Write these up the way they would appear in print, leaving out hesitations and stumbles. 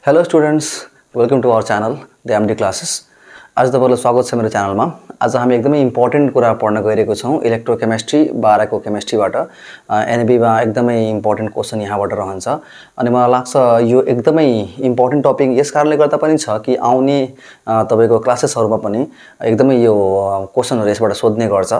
Hello students, welcome to our channel, the MD classes. आज तपाईहरुलाई स्वागत छ मेरो च्यानलमा। आज हामी एकदमै इम्पोर्टेन्ट कुरा पढ्न गइरहेको छौं इलेक्ट्रोकेमिस्ट्री 12 को केमिस्ट्रीबाट। एनबी मा एकदमै इम्पोर्टेन्ट क्वेशन यहाँबाट रहन्छ अनि मलाई लाग्छ यो एकदमै इम्पोर्टेन्ट टपिक यस कारणले गर्दा पनि छ कि आउने तपाईको क्लासेसहरुमा पनि एकदमै यो क्वेशनहरु यसबाट सोध्ने गर्छ।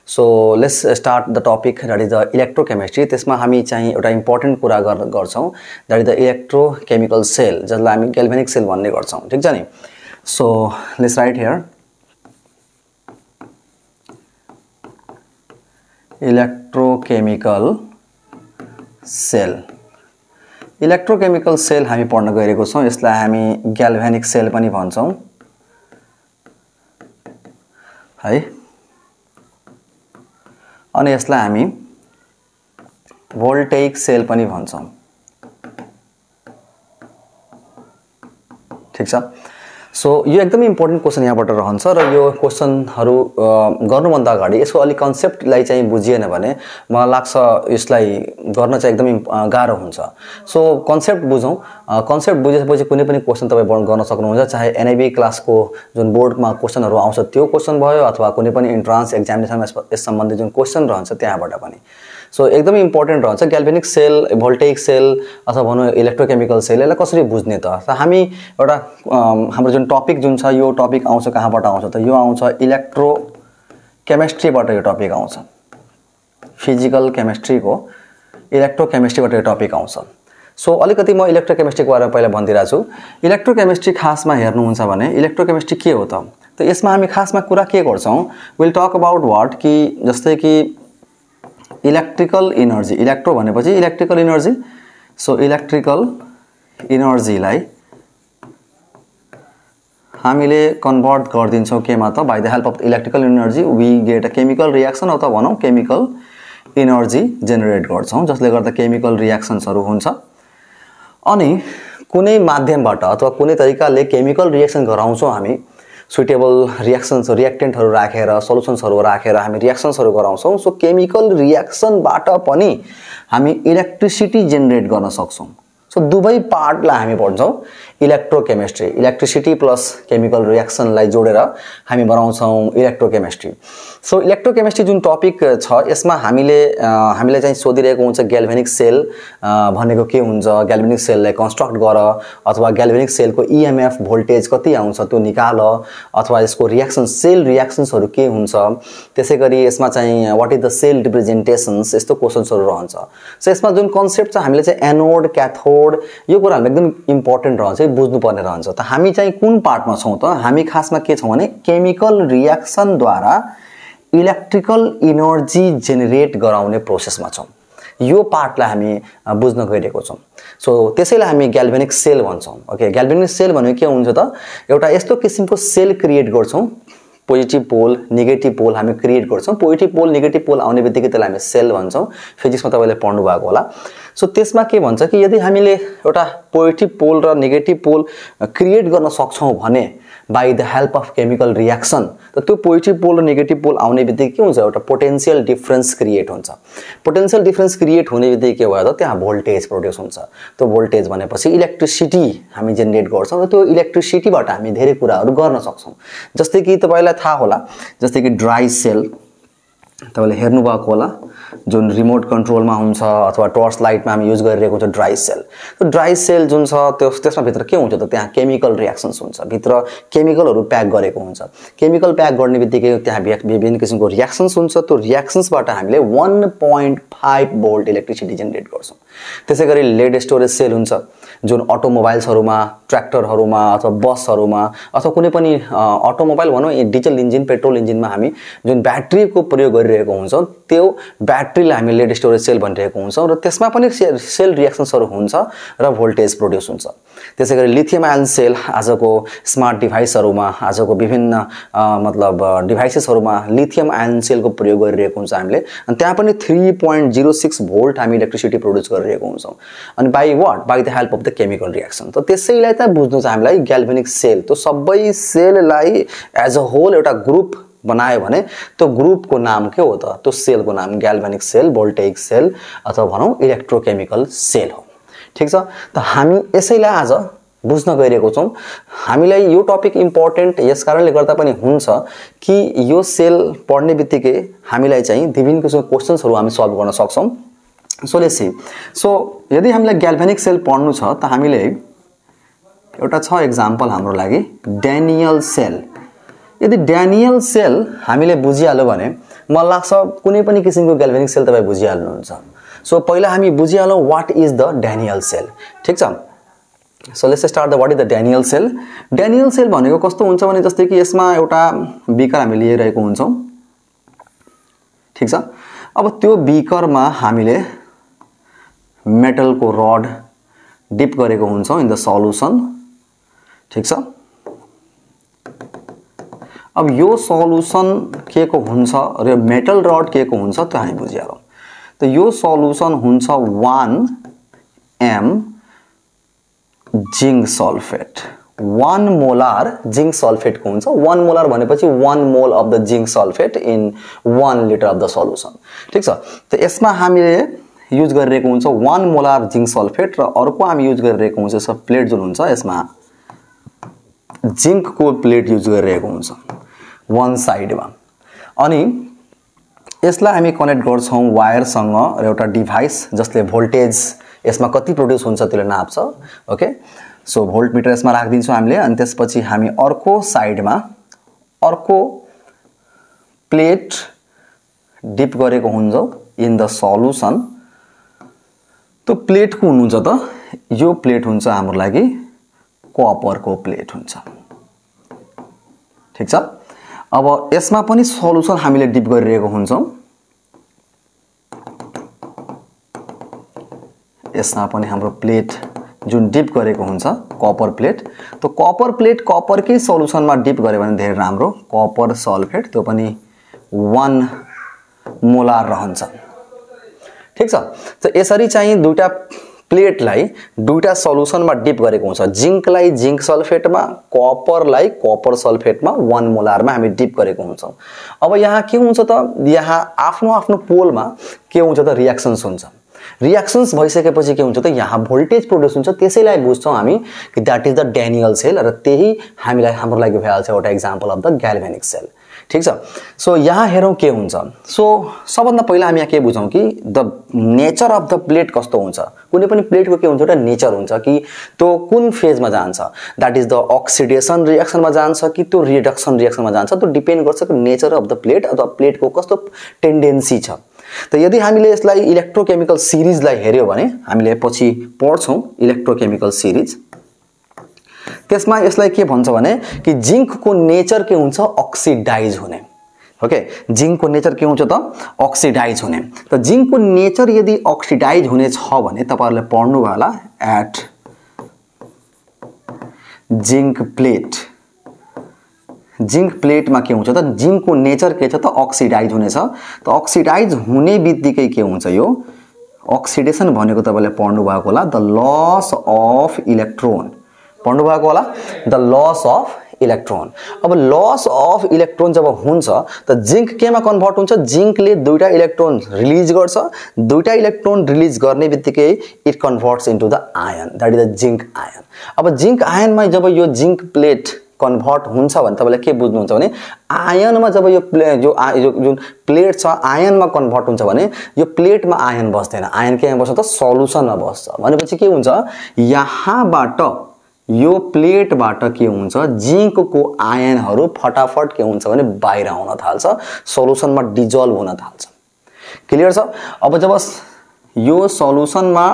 So let's start the topic that is the electrochemistry. त्यसमा हामी चाहिँ एउटा इम्पोर्टेन्ट कुरा गर्छौं that is the electrochemical cell, जसलाई हामी ग्याल्भेनिक सेल भन्ने गर्छौं। ठीक छ नि? So let's write here electrochemical cell. Electrochemical cell हामी पढ्न गइरहेको छौं। यसलाई हामी ग्याल्भेनिक सेल पनि भन्छौं है। अनि यसलाई हामी भोल्टेइक सेल पनि भन्छौं। ठीक छ? सो यो एकदमै इम्पोर्टेन्ट क्वेशन यहाँबाट रहन्छ र यो क्वेशनहरु गर्नुभन्दा अगाडि यसको अलि कन्सेप्टलाई चाहिँ बुझिएन भने मलाई लाग्छ यसलाई गर्न चाहिँ एकदमै गाह्रो हुन्छ। सो कन्सेप्ट बुझौं। कन्सेप्ट बुझेपछि कुनै पनि क्वेशन तपाई गर्न सक्नुहुन्छ, चाहे एनआईबी क्लासको जुन बोर्डमा क्वेशनहरु आउँछ त्यो क्वेशन भयो अथवा कुनै पनि इन्ट्रान्स एक्जामिनेसनमा यस सम्बन्धी जुन क्वेशन रहन्छ त्यहाँबाट पनि। सो एकदमै इम्पोर्टेन्ट रहन्छ ग्याल्भेनिक सेल, भोल्टेइक सेल अथवा भनौं इलेक्ट्रोकेमिकल सेल। यसलाई कसरी बुझ्ने त? हामी एउटा हाम्रो जुन टपिक जुन छ यो टपिक आउँछ कहाँबाट आउँछ त? यो आउँछ इलेक्ट्रोकेमिस्ट्रीबाट। यो टपिक आउँछ फिजिकल केमिस्ट्रीको इलेक्ट्रोकेमिस्ट्रीबाट यो टपिक आउँछ। सो अलिकति म इलेक्ट्रोकेमिस्ट्रीको बारेमा पहिला भनिदिरा छु। इलेक्ट्रोकेमिस्ट्री खासमा हेर्नुहुन्छ भने इलेक्ट्रोकेमिस्ट्री के हो त? यसमा हामी खासमा कुरा के गर्छौं? विल टक अबाउट व्हाट कि जस्तै कि इलेक्ट्रिकल एनर्जी। इलेक्ट्रो भनेपछि इलेक्ट्रिकल एनर्जी। सो इलेक्ट्रिकल एनर्जीलाई हामीले कन्भर्ट गर्दिन्छौं केमा त? By the help of electrical energy we get a chemical reaction अथवा भनौं केमिकल एनर्जी जेनेरेट गर्छौं, जसले गर्दा केमिकल रिएक्सन्सहरु हुन्छ। अनि कुनै माध्यमबाट अथवा कुनै तरिकाले केमिकल रिएक्सन गराउँछौं हामी, सुटेबल रिएक्सन्स रिएक्टेन्टहरु राखेर सोलुसन्सहरु राखेर हामी रिएक्सन्सहरु गराउँछौं। सो केमिकल रिएक्सनबाट पनि हामी इलेक्ट्रिसिटी जेनेरेट गर्न सक्छौं। सो दुवै पार्टलाई हामी पढ्छौं इलेक्ट्रोकेमिस्ट्री। इलेक्ट्रिसिटी प्लस केमिकल रिएक्सनलाई जोडेर हामी बनाउँछौं इलेक्ट्रोकेमिस्ट्री। सो इलेक्ट्रोकेमिस्ट्री जुन टपिक छ यसमा हामीले चाहिँ सोधिरहेको हुन्छ ग्याल्भेनिक सेल भनेको के हुन्छ, ग्याल्भेनिक सेललाई कन्स्ट्रक्ट गर अथवा ग्याल्भेनिक सेलको ईएमएफ भोल्टेज कति आउँछ त्यो निकाल अथवा यसको रिएक्सन सेल रिएक्सन्सहरु के हुन्छ। त्यसैगरी यसमा चाहिँ व्हाट इज द सेल रिप्रेजेन्टेशन्स, यस्तो क्वेशन्सहरु रहन्छ। सो यसमा जुन कन्सेप्ट छ हामीले चाहिँ एनोड क्याथोड यो कुराहरु एकदम इम्पोर्टेन्ट रहन्छ, बुझ्नु पर्ने रहन्छ। त हामी चाहिँ कुन पार्टमा छौं त? हामी खासमा के छौं भने केमिकल रिएक्सन द्वारा इलेक्ट्रिकल एनर्जी जेनेरेट गराउने प्रोसेसमा छौं। यो पार्टलाई हामी बुझ्न गइरहेको छौं। सो त्यसैले हामी ग्याल्भेनिक सेल भन्छौं। ओके, ग्याल्भेनिक सेल भनेको के हुन्छ त? एउटा यस्तो किसिमको सेल क्रिएट गर्छौं, पोजिटिभ पोल नेगेटिभ पोल हामी क्रिएट गर्छौं। पोजिटिभ पोल नेगेटिभ पोल आउने बित्तिकै त्यसलाई हामी सेल भन्छौं। फिजिक्समा तपाईले पढ्नु भएको होला। सो त्यसमा के भन्छ कि यदि हामीले एउटा पोजिटिभ पोल र नेगेटिभ पोल क्रिएट गर्न सक्छौं भने by the help of chemical reaction, त त्यो पोजिटिभ पोल र नेगेटिभ पोल आउने बित्तिकै के हुन्छ? एउटा पोटेन्शियल डिफरेन्स क्रिएट हुन्छ। पोटेन्शियल डिफरेन्स क्रिएट हुने बित्तिकै के भयो त? त्यहाँ भोल्टेज प्रोड्युस हुन्छ। त्यो भोल्टेज भनेपछि इलेक्ट्रिसिटी हामी जेनेरेट गर्छौं र त्यो इलेक्ट्रिसिटीबाट हामी धेरै कुराहरु गर्न सक्छौं। जस्तै कि तपाईलाई थाहा होला, जस्तै कि ड्राई सेल तपाईले हेर्नु भएको होला, जुन रिमोट कन्ट्रोलमा हुन्छ अथवा टर्च लाइटमा हामी युज गरिरहेको हुन्छ ड्राई सेल। त्यो ड्राई सेल जुन छ त्यसमा भित्र के हुन्छ त? त्यहाँ केमिकल रिएक्सन्स हुन्छ, भित्र केमिकलहरु प्याक गरेको हुन्छ। केमिकल प्याक गर्ने बित्तिकै त्यहाँ विभिन्न किसिमको रिएक्सन्स हुन्छ। त्यो रिएक्सन्सबाट हामीले 1.5 भोल्ट इलेक्ट्रिसिटी जेनेरेट गर्छौं। त्यसैगरी लेड स्टोरेज सेल हुन्छ, जुन अटोमोबाइल्सहरुमा, ट्र्याक्टरहरुमा अथवा बसहरुमा अथवा कुनै पनि अटोमोबाइल भनौं डिजल इन्जिन पेट्रोल इन्जिनमा हामी जुन ब्याट्रीको प्रयोग गरिरहेको हुन्छ त्यो ब्याट्रीलाई हामी लेड स्टोरेज सेल भनिरहेको हुन्छौं र त्यसमा पनि सेल रिएक्सन्सहरु हुन्छ र भोल्टेज प्रोड्युस हुन्छ। त्यसैगरी लिथियम आयन सेल आजको स्मार्ट डिभाइसहरुमा, आजको विभिन्न डिभाइसेसहरुमा लिथियम आयन सेलको प्रयोग गरिरहेको हुन्छ हामीले। अनि त्यहाँ पनि 3.06 भोल्ट हामी इलेक्ट्रिसिटी प्रोड्युस गरिरहेको हुन्छौं। अनि by what? By the help of the chemical reaction. त त्यसैलाई त बुझ्नु छ हामीलाई ग्याल्भेनिक सेल। त्यो सबै सेललाई एज अ होल एउटा ग्रुप बनायो भने त्यो ग्रुपको नाम के हो त? त्यो सेलको नाम ग्याल्भेनिक सेल, भोल्टेइक सेल अथवा भनौं इलेक्ट्रोकेमिकल सेल हो। ठीक छ? त हामी यसैलाई आज बुझ्न गइरहेको छौं। हामीलाई यो टपिक इम्पोर्टेन्ट यस कारणले गर्दा पनि हुन्छ कि यो सेल पढ्ने बित्तिकै हामीलाई चाहिँ विभिन्न किसिमको क्वेशन्सहरु हामी सल्भ गर्न सक्छौं। So let's see. सो यदि हामीलाई ग्याल्भेनिक सेल पढ्नु छ त हामीले एउटा छ एक्जाम्पल हाम्रो लागि ड्यानियल सेल। यदि ड्यानियल सेल हामीले बुझिहाल्यो भने मलाई लाग्छ कुनै पनि किसिमको ग्याल्भेनिक सेल तपाई बुझिहाल्नुहुन्छ। सो पहिला हामी बुझिहालौं what is the Daniell cell. ठीक छ। So let's start the what is the Daniell cell. Daniell cell भनेको कस्तो हुन्छ भने जस्तै कि यसमा एउटा बीकर हामी लिइरहेको हुन्छौं। ठीक छ। अब त्यो बीकरमा हामीले मेटलको रड डिप गरेको हुन्छौं इन द सल्युसन। ठीक छ। अब यो सल्युसन के को हुन्छ र मेटल रड के को हुन्छ त्यो हामी बुझिहालौं। त यो सल्युसन हुन्छ 1m zinc sulphate. 1 molar zinc sulphate को हुन्छ। 1 मोलार भनेपछि 1 mole of the zinc sulphate in 1 litre of the solution. ठीक छ। त यसमा हामीले युज गरिरहेको हुन्छ 1 मोलार जिंक सल्फेट र अर्को हामी युज गरिरहेको हुन्छ यसमा प्लेट जुन हुन्छ यसमा जिंक को प्लेट युज गरिरहेको हुन्छ वन साइडमा। अनि यसलाई हामी कनेक्ट गर्छौं वायर सँग र एउटा डिभाइस जसले भोल्टेज यसमा कति प्रोड्युस हुन्छ त्यसले नाप्छ। ओके। सो भोल्टमिटर यसमा राखिदिन्छौं हामीले अनि त्यसपछि हामी अर्को साइडमा अर्को प्लेट डिप गरेको हुन्छौं इन द सल्युसन। त्यो प्लेट को हुन्छ त यो प्लेट हुन्छ हाम्रो लागि कपर को प्लेट हुन्छ। ठीक छ। अब यसमा पनि सल्युसन हामीले डिप गरिरहेको हुन्छौं। यसमा पनि हाम्रो प्लेट जुन डिप गरेको हुन्छ कपर प्लेट। त कपर प्लेट कपरकै सल्युसनमा डिप गरे भने धेरै राम्रो। कपर सल्फेट त्यो पनि 1 मोलार रहन्छ। ठीक छ। त यसरी चाहिँ दुईटा प्लेटलाई दुईटा सल्युसनमा डिप गरेको हुन्छ। जिंकलाई जिंक सल्फेटमा कपरलाई कपर सल्फेटमा 1 मोलारमा हामी डिप गरेको हुन्छौं। अब यहाँ के हुन्छ त यहाँ आफ्नो आफ्नो पोलमा के हुन्छ त रिएक्सन्स हुन्छ। रिएक्सन्स भइसकेपछि के हुन्छ त यहाँ भोल्टेज प्रोड्युस हुन्छ। त्यसैलाई बुझ्छौं हामी कि that is the Daniell cell र त्यही हामीलाई हाम्रो लागि भइहाल्छ एउटा example of the galvanic cell. ठीक छ। सो यहाँ हेरौं के हुन्छ। सो सबभन्दा पहिला हामी यहाँ के बुझौं कि the nature of the plate कस्तो हुन्छ। कुनै पनि प्लेटको के हुन्छ एउटा नेचर हुन्छ कि त्यो कुन फेजमा जान्छ। दैट इज द अक्सिडेसन रिएक्सनमा जान्छ कि त्यो रिडक्सन रिएक्सनमा जान्छ। त्यो डिपेन्ड गर्छ कि नेचर अफ द प्लेट अथवा प्लेटको कस्तो टेन्डेन्सी छ। त यदि हामीले यसलाई इलेक्ट्रोकेमिकल सिरिजलाई हेर्यो भने हामीले पछि पढ्छौं इलेक्ट्रोकेमिकल सिरिज। त्यसमा यसलाई के भन्छ भने कि जिंक को नेचर के हुन्छ अक्सिडाइज हुने। ओके। जिंक को नेचर के हुन्छ त अक्सिडाइज हुने। त जिंक को नेचर यदि अक्सिडाइज हुने छ भने तपाईहरुले पढ्नु होला एट जिंक प्लेट। जिंक प्लेटमा के हुन्छ त जिंक को नेचर के छ त अक्सिडाइज हुनेछ। त अक्सिडाइज हुने बित्तिकै के हुन्छ यो अक्सिडेसन भनेको तपाईले पढ्नु भएको होला द लस अफ इलेक्ट्रोन। पढ्नु भएको होला द लस अफ इलेक्ट्रोन। अब लस अफ इलेक्ट्रोन जब हुन्छ त जिंक केमा कन्भर्ट हुन्छ। जिंकले दुईटा इलेक्ट्रोन रिलीज गर्छ। दुईटा इलेक्ट्रोन रिलीज गर्ने बित्तिकै it converts into the ion that is the zinc ion. अब जिंक आयनमा जब यो जिंक प्लेट कन्भर्ट हुन्छ भने तपाईले के बुझ्नुहुन्छ भने आयनमा जब यो जुन प्लेट छ आयनमा कन्भर्ट हुन्छ भने यो प्लेटमा आयन बस्दैन। आयन केमा बस्छ त सल्युसनमा बस्छ। भनेपछि के हुन्छ यहाँबाट यो प्लेटबाट के हुन्छ जिंक को आयनहरु फटाफट के हुन्छ भने बाहिर आउन थाल्छ सल्युसनमा डिजल्भ हुन थाल्छ। क्लियर छ। अब जब यो सल्युसनमा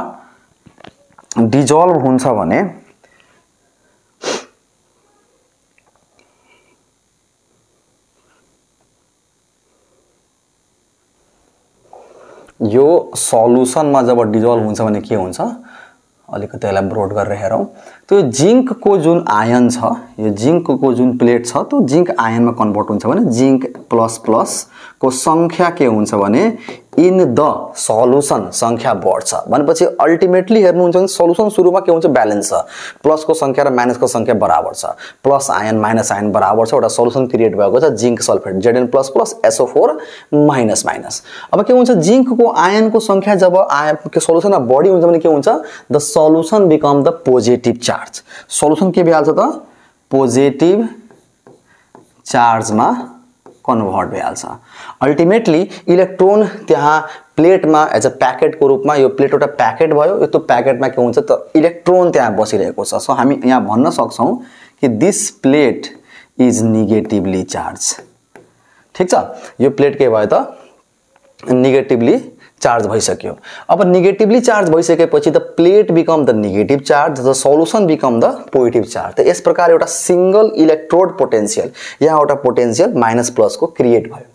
डिजल्भ हुन्छ भने यो सल्युसनमा जब डिजल्भ हुन्छ भने के हुन्छ अलिकति यसलाई ब्रोड गरेर हेरौं। त्यो जिंक को जुन आयन छ यो जिंक को जुन प्लेट छ त्यो जिंक आयनमा कन्भर्ट हुन्छ भने जिंक प्लस प्लस को संख्या के हुन्छ भने इन द सल्युसन संख्या बढ्छ भनेपछि अल्टिमेटली हेर्नुहुन्छ भने सल्युसन सुरुमा के हुन्छ ब्यालेन्स छ प्लसको संख्या र माइनसको संख्या बराबर छ प्लस आयन माइनस आयन बराबर छ एउटा सल्युसन क्रिएट भएको छ zinc sulphate Zn++ SO4 minus minus अब के हुन्छ जिंकको आयनको संख्या जब आयनको सल्युसनमा बढी हुन्छ भने के हुन्छ the solution become the positive charge solution के भइहाल्छ त पोजिटिभ चार्जमा कन्भर्ट भइहाल्छ अल्टिमेटली इलेक्ट्रोन त्यहाँ प्लेटमा एज अ प्याकेटको रूपमा यो प्लेट एउटा प्याकेट भयो यो त्यो प्याकेटमा के हुन्छ त इलेक्ट्रोन त्यहाँ बसिरहेको छ सो हामी यहाँ भन्न सक्छौं कि this plate is negatively charge ठीक छ यो प्लेट के भयो त नेगेटिभली चार्ज भइसक्यो अब नेगेटिभली चार्ज भइसकेपछि the plate become the negative charge the solution become the positive charge त यस प्रकार एउटा सिंगल इलेक्ट्रोड पोटेन्शियल यहाँ एउटा पोटेन्शियल माइनस प्लस को क्रिएट भयो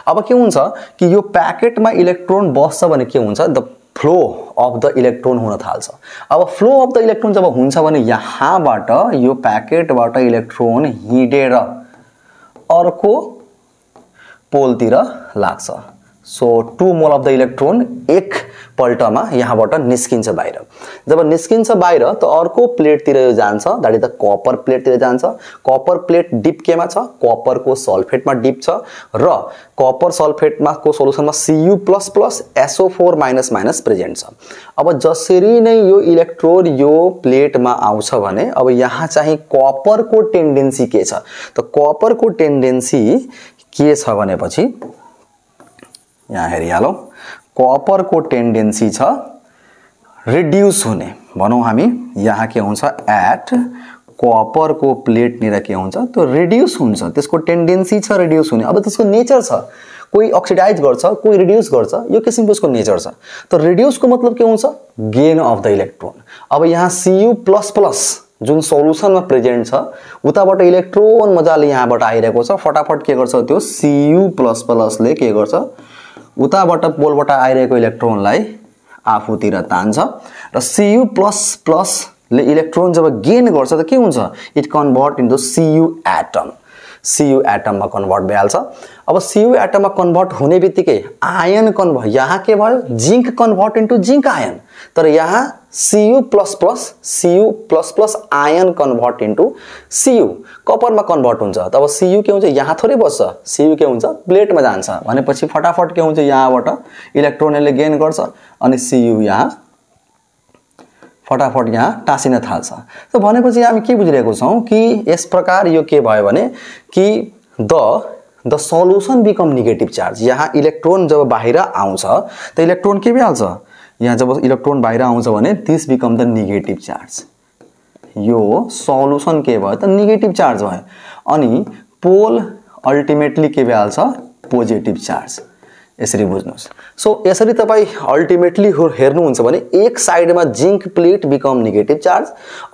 अब के हुन्छ कि यो प्याकेटमा इलेक्ट्रोन बस्छ भने के हुन्छ the flow of the electron हुन थाल्छ अब फ्लो अफ द इलेक्ट्रोन जब हुन्छ भने यहाँबाट यो प्याकेटबाट इलेक्ट्रोन हिँडेर अर्को पोलतिर लाग्छ so 2 mole of the electron एक पल्टमा यहाँबाट निस्किन्छ बाहिर जब निस्किन्छ बाहिर त अर्को प्लेटतिर यो जान्छ दैट इज द कपर प्लेटतिर जान्छ कपर प्लेट डिप केमा छ कपरको सल्फेटमा डिप छ र कपर सल्फेटमा को सल्युसनमा Cu++ SO4- प्रेजेन्ट छ अब जसरी नै यो इलेक्ट्रोड यो प्लेटमा आउँछ भने अब यहाँ चाहिँ कपरको टेन्डेन्सी के छ त कपरको टेन्डेन्सी के छ भनेपछि यहाँ हेरिहालौ कपर को टेन्डेन्सी छ रिड्युस हुने भनौं हामी यहाँ के हुन्छ एट कपर को प्लेट निर के हुन्छ त्यो रिड्युस हुन्छ त्यसको टेन्डेन्सी छ रिड्युस हुने अब त्यसको नेचर छ कोही अक्सिडाइज गर्छ कोही रिड्युस गर्छ यो किसिमको यसको नेचर छ त रिड्युस को मतलब के हुन्छ गेन अफ द इलेक्ट्रोन अब यहाँ Cu++ जुन सल्युसनमा प्रेजेन्ट छ उताबाट इलेक्ट्रोन मजाले यहाँबाट आइरहेको छ फटाफट के गर्छ त्यो Cu++ ले के गर्छ उताबाट पोलबाट आइरहेको इलेक्ट्रोनलाई आफूतिर तान्छ र Cu++ ले इलेक्ट्रोन जब गेन गर्छ त के हुन्छ it convert into Cu atom Cu एटममा कन्भर्ट भइहाल्छ अब Cu एटममा कन्भर्ट हुने बित्तिकै आयन कन्भर्ट यहाँ के भयो zinc convert into zinc ion तर यहाँ Cu++ ion convert into Cu कपरमा कन्भर्ट हुन्छ तब Cu के हुन्छ यहाँ थोरै बस्छ Cu के हुन्छ प्लेटमा जान्छ भनेपछि फटाफट के हुन्छ यहाँबाट इलेक्ट्रोनले गेन गर्छ अनि Cu यहाँ फटाफट यहाँ टाँसिन थाल्छ त भनेपछि हामी के बुझिरहेको छौं कि यस प्रकार यो के भयो भने कि the solution become negative charge यहाँ इलेक्ट्रोन जब बाहिर आउँछ त इलेक्ट्रोन के भइहाल्छ यहाँ जब इलेक्ट्रोन बाहिर आउँछ भने this become the negative charge यो सल्युसन के भयो त नेगेटिभ चार्ज भयो अनि पोल अल्टिमेटली के भइहाल्छ पोजिटिभ चार्ज यसरी बुझ्नुस् सो यसरी तपाई अल्टिमेटली हेर्नुहुन्छ भने एक साइडमा zinc plate become negative charge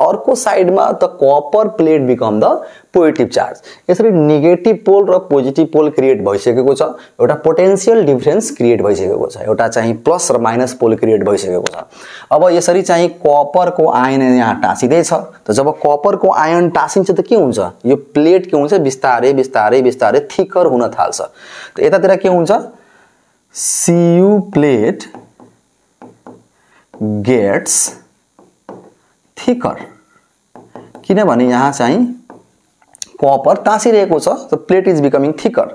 अर्को साइडमा त copper plate become the positive charge यसरी नेगेटिभ पोल र पोजिटिभ पोल क्रिएट भइसकेको छ एउटा पोटेन्शियल डिफरेन्स क्रिएट भइसकेको छ एउटा चाहिँ प्लस र माइनस पोल क्रिएट भइसकेको छ अब यसरी चाहिँ कपरको आयन यहाँ टाँसिदै छ त जब कपरको आयन टाँसिन्छ त के हुन्छ यो प्लेट के हुन्छ बिस्तारै बिस्तारै बिस्तारै थिकर हुन थाल्छ त यतातिर के हुन्छ Cu plate gets thicker किनभने यहाँ चाहिँ कपर टाँसिरहेको छ त प्लेट इज बिकमिङ थिकर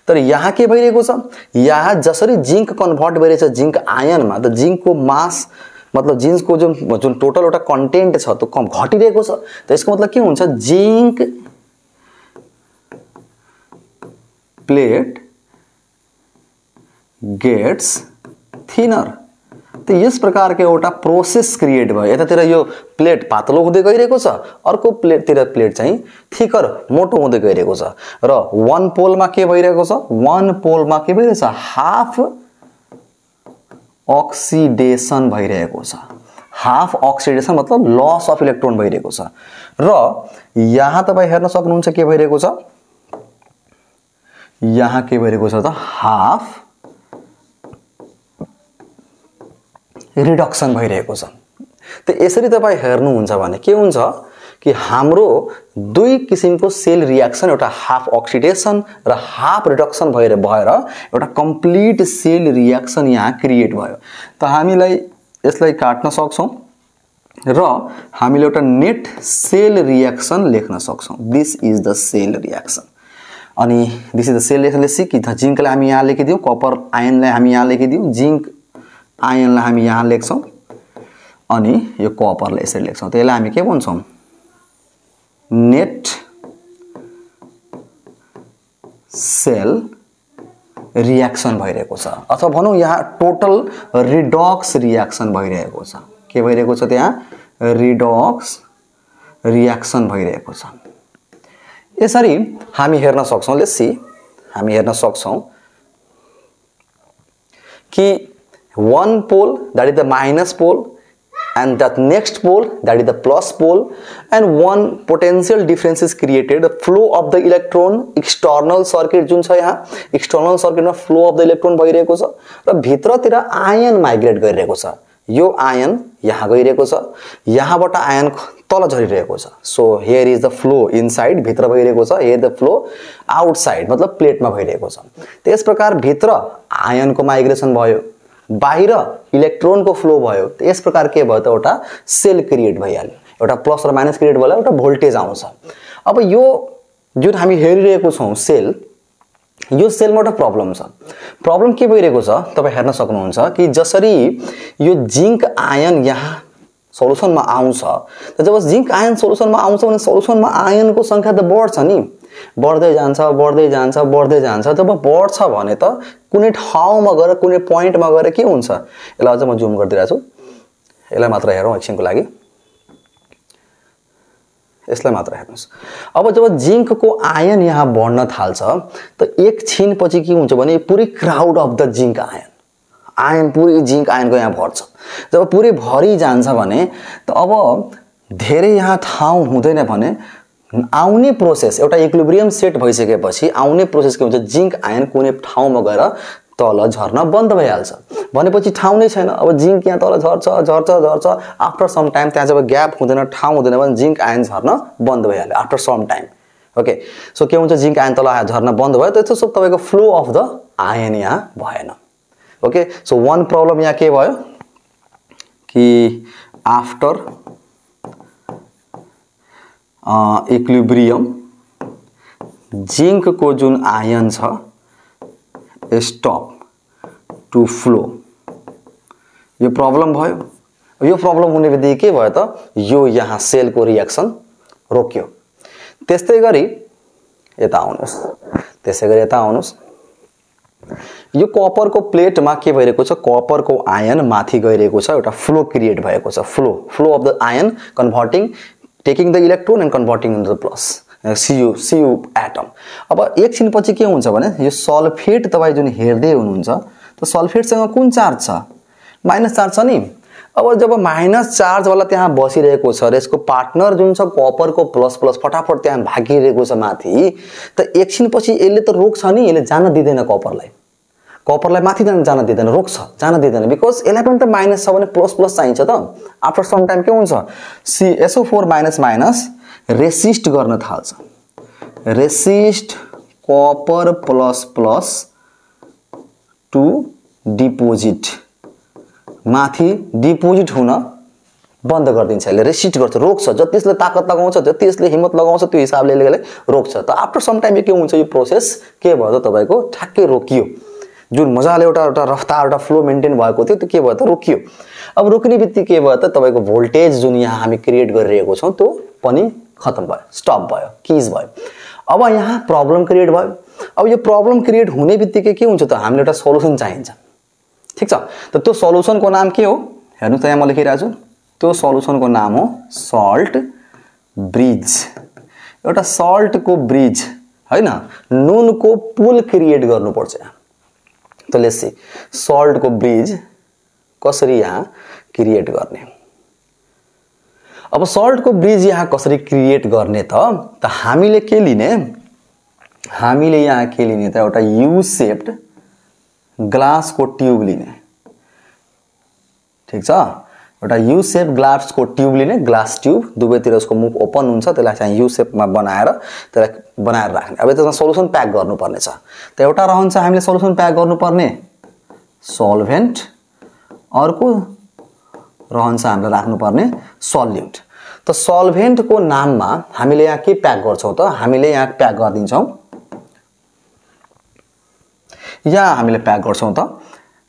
तर यहाँ के भइरहेको छ यहाँ जसरी जिंक कन्भर्ट भइरहेछ जिंक आयनमा त जिंकको मास मतलब जिंकको जुन टोटल एउटा कन्टेन्ट छ त्यो कम घटिरहेको छ त यसको मतलब के हुन्छ जिंक प्लेट गेट्स थिनर त यस प्रकार के एउटा प्रोसेस क्रिएट भयो यतातिर यो प्लेट पातलो हुँदै गइरहेको छ अर्को प्लेटतिर प्लेट चाहिँ थिकर मोटो हुँदै गइरहेको छ र वन पोलमा के भइरहेको छ वन पोलमा के भइरहेछ हाफ अक्सिडेसन भइरहेको छ हाफ अक्सिडेसन मतलब लस अफ इलेक्ट्रोन भइरहेको छ र यहाँ तपाई हेर्न सक्नुहुन्छ के भइरहेको छ यहाँ के भइरहेको छ त हाफ रिडक्सन भइरहेको छ त यसरी तपाई हेर्नुहुन्छ भने के हुन्छ कि हाम्रो दुई किसिमको सेल रियाक्सन एउटा हाफ अक्सिडेसन र हाफ रिडक्सन भएर एउटा कम्प्लिट सेल रियाक्सन यहाँ क्रिएट भयो। त हामीलाई यसलाई काट्न सक्छौं र हामीले एउटा नेट सेल रियाक्सन लेख्न सक्छौं। This is the cell reaction. अनि this is the cell reaction. Let's see कि जिंकलाई हामी यहाँ लेखिदियौ, कपर आयनलाई हामी यहाँ लेखिदियौ, जिंक आयनलाई हामी यहाँ लेख्छौं अनि यो कपरलाई यसरी लेख्छौं। त यसलाई हामी के भन्छौं? नेट सेल रियाक्सन भइरहेको छ, अथवा भनौं यहाँ टोटल रिडक्स रियाक्सन भइरहेको छ। के भइरहेको छ? त्यहाँ रिडक्स रियाक्सन भइरहेको छ। यसरी हामी हेर्न सक्छौं। लेट्स सी, हामी हेर्न सक्छौं कि one pole, that is the minus pole, and that next pole, that is the plus pole, and one potential difference is created. The flow of the electron, external circuit जुन छ यहाँ, external circuit मा flow of the electron भइरहेको छ र भित्रतिर ion migrate गरिरहेको छ। यो आयन यहाँ गइरहेको छ, यहाँबाट आयन तल झरिरहेको छ। So here is the flow inside, भित्र भइरहेको छ। here the flow outside, मतलब प्लेटमा भइरहेको छ। त्यस प्रकार भित्र आयनको माइग्रेसन भयो, बाहिर इलेक्ट्रोनको फ्लो भयो। यस प्रकार के भयो त एउटा सेल क्रिएट भइहाल्यो, एउटा प्लस र माइनस क्रिएट भइहाल्यो, एउटा भोल्टेज आउँछ। अब यो जुन हामी हेरिरहेको छौं सेल, यो सेलमा एउटा प्रब्लम छ। प्रब्लम के भइरहेको छ तपाई हेर्न सक्नुहुन्छ कि जसरी यो जिंक आयन यहाँ सोलुसनमा आउँछ, त जब जिंक आयन सोलुसनमा आउँछ भने सोलुसनमा आयनको संख्या त बढ्छ नि, बढ्दै जान्छ बढ्दै जान्छ बढ्दै जान्छ। जब बढ्छ भने त कुनै ठाउँमा गएर कुनै पोइन्टमा गएर के हुन्छ? यसलाई अझ म जुम गरिदिरहेछु, यसलाई मात्र हेरौँ एकछिनको लागि, यसलाई मात्र हेर्नुस्। अब जब जिंकको आयन यहाँ बढ्न थाल्छ त एकछिन पछि के हुन्छ भने पुरै crowd of the zinc ion पुरै जिंक आयनको यहाँ भर्छ। जब पुरै भरि जान्छ भने त अब धेरै यहाँ ठाउँ हुँदैन भने आउने प्रोसेस एउटा इक्विलिब्रियम सेट भइसकेपछि आउने प्रोसेस के हुन्छ? जिंक आयन कुनै ठाउँमा गएर तल झर्न बन्द भइहाल्छ। भनेपछि ठाउँ नै छैन, अब जिंक यहाँ तल झर्छ झर्छ झर्छ। आफ्टर सम टाइम त्यहाँ जब ग्याप हुँदैन, ठाउँ हुँदैन भने जिंक आयन झर्न बन्द भइहाल्यो after some time. Okay, so के हुन्छ? जिंक आयन तल झर्न बन्द भयो, त्यसो सब तपाईको फ्लो अफ द आयन यहाँ भएन। ओके, सो वान प्रब्लम यहाँ के भयो कि आफ्टर इक्विलिब्रियम जिंक को जुन आयन छ स्टप टू फ्लो, यो प्रब्लम भयो। यो प्रब्लम हुने बित्तिकै के भयो त? यो यहाँ सेल को रियाक्सन रोक्यो। त्यस्तै गरी यता आउनुस्, त्यसै गरी यता आउनुस्। यो कपर को प्लेटमा के भइरहेको छ? कपर को आयन माथि गइरहेको छ, एउटा फ्लो क्रिएट भएको छ। Flow of the ion converting, taking the electron and converting into the plus Cu atom. अब एकछिन पछि के हुन्छ भने यो सल्फेट तपाई जुन हेर्दै हुनुहुन्छ त सल्फेटसँग कुन चार्ज छ? माइनस चार्ज छ नि। अब जब माइनस चार्ज वाला त्यहाँ बसिरहेको छ र यसको पार्टनर जुन छ कपरको प्लस प्लस फटाफट त्यहाँ भागिरहेको छ माथि, त एकछिन पछि यसले त रोक्छ नि, यसले जान दिदैन कपरलाई माथि जान दिदैन, रोक्छ, जान दिदैन। बिकज यसलाई पनि त माइनस छ भने प्लस प्लस चाहिन्छ त। आफ्टर सम टाइम के हुन्छ? SO4 माइनस माइनस रेसिस्ट गर्न थाल्छ, resist copper plus plus to deposit, माथि डिपोजिट हुन बन्द गरिदिन्छ। यसले रेसिस्ट गर्छ, रोक्छ। जति यसले ताकत लगाउँछ, जति यसले हिम्मत लगाउँछ, त्यो हिसाबले यसले रोक्छ। त आफ्टर सम टाइम के हुन्छ? यो प्रोसेस के भयो त तपाईको ठ्याक्कै रोकियो। जुन मजाले एउटा रफ्तार एउटा फ्लो मेन्टेन भएको थियो त्यो के भयो त? रोकियो। अब रोक्ने बित्तिकै के भयो त? तपाईको भोल्टेज जुन यहाँ हामी क्रिएट गरिरहेको छौं त्यो पनि खत्म भयो, स्टप भयो, किज भयो। अब यहाँ प्रब्लम क्रिएट भयो। अब यो प्रब्लम क्रिएट हुने बित्तिकै के हुन्छ त? हामीले एउटा सोलुसन चाहिन्छ, ठीक छ? त त्यो सोलुसनको नाम के हो? हेर्नुस् त यहाँ म लेखिरहेको छु। त्यो सोलुसनको नाम हो सल्ट ब्रिज। एउटा सल्ट को ब्रिज हैन, नुन को पुल क्रिएट गर्नुपर्छ यहाँ। त लेट्स सी सल्ट को ब्रिज कसरी यहाँ क्रिएट गर्ने। अब सल्ट को ब्रिज यहाँ कसरी क्रिएट गर्ने त हामीले के लिने? हामीले यहाँ के लिने त? एउटा यू शेप्ड ग्लास को ट्यूब लिने, ठीक छ? एउटा यू सेप ग्लासको ट्युब लिने, ग्लास ट्युब दुवैतिर उसको मुख ओपन हुन्छ, त्यसलाई चाहिँ यू सेपमा बनाएर त्यसलाई बनाएर राख्ने। अब त्यसमा सल्युसन प्याक गर्नुपर्ने छ। त एउटा रहन्छ हामीले सल्युसन प्याक गर्नुपर्ने सल्भेन्ट, अर्को रहन्छ हामीले राख्नुपर्ने सल्युट। त सल्भेन्टको नाममा हामीले यहाँ के प्याक गर्छौं त, हामीले यहाँ प्याक गर्दिन्छौं, यहाँ हामीले प्याक गर्छौं त